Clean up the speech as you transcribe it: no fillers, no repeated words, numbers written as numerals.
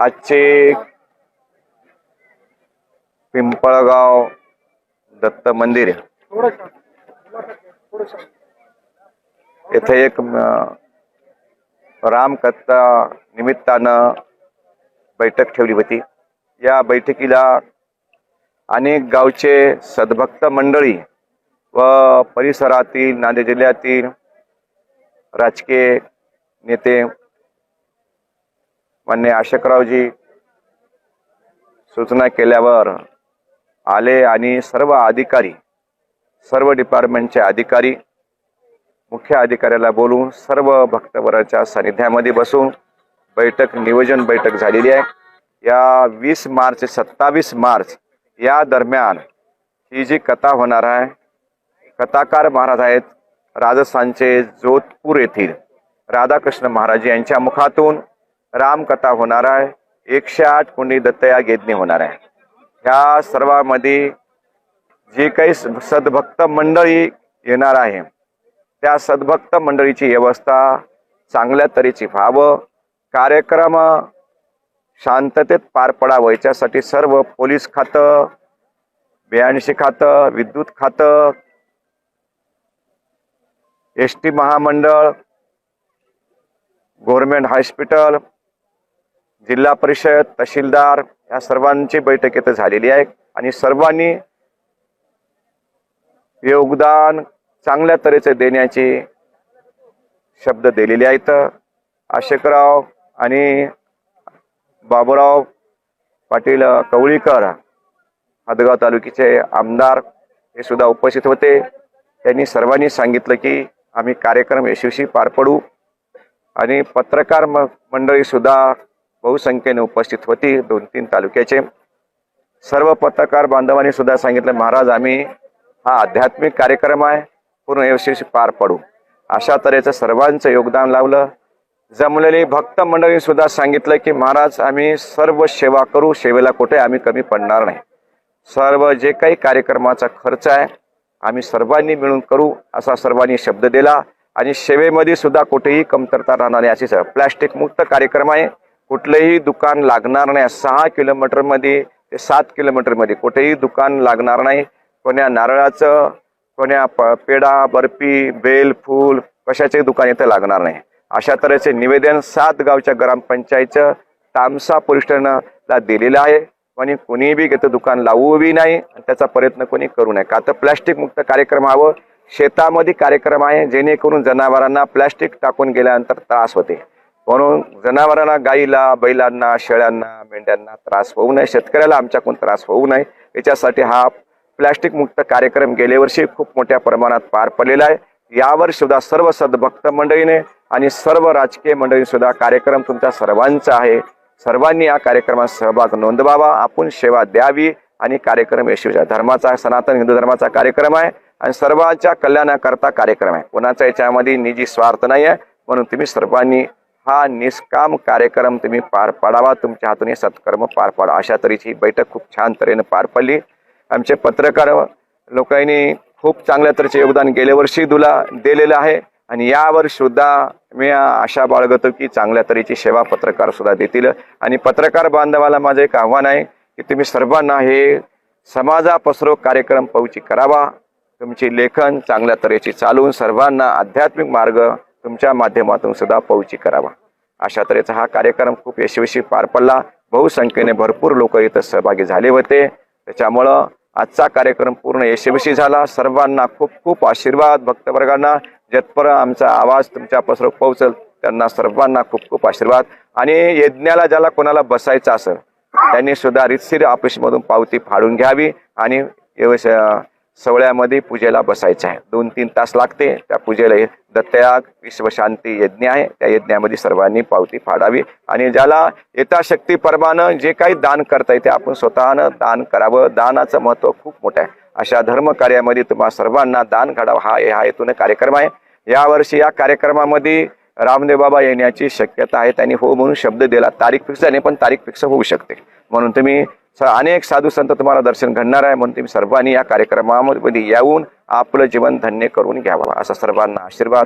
आजचे पिंपळगाव दत्त मंदिर येथे एक रामकथा निमित्तानं बैठक ठेवली होती। या बैठकीला अनेक गावचे सद्भक्त मंडळी व परिसरातील नांदेड जिल्ह्यातील राजकीय नेते मान्य अशोकरावजी सूचना केल्यावर आले आणि सर्व अधिकारी, सर्व डिपार्टमेंटचे अधिकारी, मुख्य अधिकाऱ्याला बोलून सर्व भक्तवराच्या सानिध्यामध्ये बसून बैठक नियोजन बैठक झालेली आहे। या 20 मार्च ते 27 मार्च या दरम्यान ही जी कथा होणार आहे, कथाकार महाराज आहेत राजस्थानचे जोधपूर येथील राधाकृष्ण महाराज यांच्या मुखातून रामकथा होणार आहे। 108 कुंडी दत्तया गेदनी होणार आहे। ह्या सर्वांमध्ये जे काही सद्भक्त मंडळी येणार आहे त्या सद्भक्त मंडळीची व्यवस्था चांगल्या तऱ्हेची व्हावं, कार्यक्रम शांततेत पार पडावं याच्यासाठी सर्व पोलीस खातं, 82 खातं, विद्युत खातं, एसटी महामंडळ, गव्हर्नमेंट हॉस्पिटल, जिल्हा परिषद, तहसीलदार या सर्वांची बैठक इथे झालेली आहे आणि सर्वांनी योगदान चांगल्या तऱ्हेचे देण्याचे शब्द दिलेले आहेत। अशोकराव आणि बाबूराव पाटील कवळीकर हदगाव तालुक्याचे आमदार हे सुद्धा उपस्थित होते। त्यांनी सर्वांनी सांगितलं की आम्ही कार्यक्रम यशस्वी पार पडू आणि पत्रकार मंडळी सुद्धा बहुसंख्येने उपस्थित होती। 2-3 तालुक्याचे सर्व पत्रकार बांधवांनी सुद्धा सांगितलं महाराज आम्ही हा आध्यात्मिक कार्यक्रम आहे, पूर्ण यशस्वी पार पडू अशा तऱ्हेचं सर्वांचं योगदान लावलं। जमलेली भक्त मंडळी सुद्धा सांगितलं की महाराज आम्ही सर्व सेवा करू, सेवेला कुठे आम्ही कमी पडणार नाही। सर्व जे काही कार्यक्रमाचा खर्च आहे आम्ही सर्वांनी मिळून करू असा सर्वांनी शब्द दिला आणि सेवेमध्ये सुद्धा कुठेही कमतरता राहणार नाही अशी प्लास्टिक मुक्त कार्यक्रम आहे। कुठलेही दुकान लागणार नाही। 6 किलोमीटर मध्ये ते 7 किलोमीटर मध्ये कुठेही दुकान लागणार नाही। कोण्या नारळाचं, कोण्या पेढा, बर्फी, बेल, फूल कशाचे दुकान इथे लागणार नाही अशा तऱ्हेचे निवेदन 7 गावच्या ग्रामपंचायतचं तामसा पोलीस स्टेशनला दिलेलं आहे आणि कोणी बी इथं दुकान लावू बी नाही त्याचा प्रयत्न कोणी करू नये। का तर प्लास्टिक मुक्त कार्यक्रम हवं। शेतामध्ये कार्यक्रम आहे जेणेकरून जनावरांना प्लास्टिक टाकून गेल्यानंतर त्रास होते, म्हणून जनावरांना, गाईला, बैलांना, शेळ्यांना, मेंढ्यांना त्रास होऊ नये, शेतकऱ्याला आमच्याकडून त्रास होऊ नये याच्यासाठी हा प्लास्टिक मुक्त कार्यक्रम गेल्या वर्षी खूप मोठ्या प्रमाणात पार पडलेला आहे। यावर्षी सुद्धा सर्व सद्भक्त मंडळीने आणि सर्व राजकीय मंडळी सुद्धा कार्यक्रम तुमच्या सर्वांचा आहे। सर्वांनी या कार्यक्रमात सहभाग नोंदवावा, आपण सेवा द्यावी आणि कार्यक्रम यशस्वी धर्माचा, सनातन हिंदू धर्माचा कार्यक्रम आहे आणि सर्वांच्या कल्याणाकरता कार्यक्रम आहे। कोणाचा याच्यामध्ये निजी स्वार्थ नाही आहे, म्हणून तुम्ही सर्वांनी हा निष्काम कार्यक्रम तुम्ही पार पाडावा, तुमच्या हातून हे सत्कर्म पार पाडा अशा तऱ्हेची बैठक खूप छान तऱ्हेने पार पडली। आमचे पत्रकार लोकांनी खूप चांगल्या तऱ्हेचे योगदान गेल्या वर्षी दिलेलं आहे आणि यावर्षी सुद्धा मी आशा बाळगतो की चांगल्या तऱ्हेची सेवा पत्रकार सुद्धा देतील। आणि पत्रकार बांधवाला माझं एक आव्हान आहे की तुम्ही सर्वांना हे समाजा पसरो कार्यक्रम पहुंची करावा, तुमची लेखन चांगल्या तऱ्हेची चालवून सर्वांना आध्यात्मिक मार्ग तुमच्या माध्यमातून सुद्धा पहुंची करावा अशा तऱ्हेचा हा कार्यक्रम खूप यशस्वी पार पडला। बहुसंख्येने भरपूर लोक इथं सहभागी झाले होते, त्याच्यामुळं आजचा कार्यक्रम पूर्ण यशस्वी झाला। सर्वांना खूप खूप आशीर्वाद, भक्तवर्गांना जतपर आमचा आवाज तुमच्या पसरो पोहोचल त्यांना सर्वांना खूप खूप आशीर्वाद। आणि यज्ञाला ज्याला कोणाला बसायचं असेल त्यांनी सुद्धा रितसर ऑफिसमधून पावती फाडून घ्यावी आणि सवळ्यामध्ये पूजेला बसायचं आहे। 2-3 तास लागते त्या पूजेला। दत्तयाग विश्वशांती यज्ञ आहे, त्या यज्ञामध्ये सर्वांनी पावती फाडावी आणि ज्याला यथाशक्तीप्रमाणे जे काही दान करता येते आपण स्वतःनं दान करावं। दानाचं महत्त्व खूप मोठं आहे। अशा धर्म कार्यामध्ये तुम्हा सर्वांना दान घडावं हा हेतून कार्यक्रम आहे। यावर्षी या कार्यक्रमामध्ये रामदेव बाबा येण्याची शक्यता आहे, त्यांनी हो म्हणून शब्द दिला। तारीख फिक्स नाही पण तारीख फिक्स होऊ शकते, म्हणून तुम्ही अनेक साधू संत तुम्हाला दर्शन घडणार आहे, म्हणून तुम्ही सर्वांनी या कार्यक्रमामध्ये येऊन आपलं जीवन धन्य करून घ्यावं असा सर्वांना आशीर्वाद।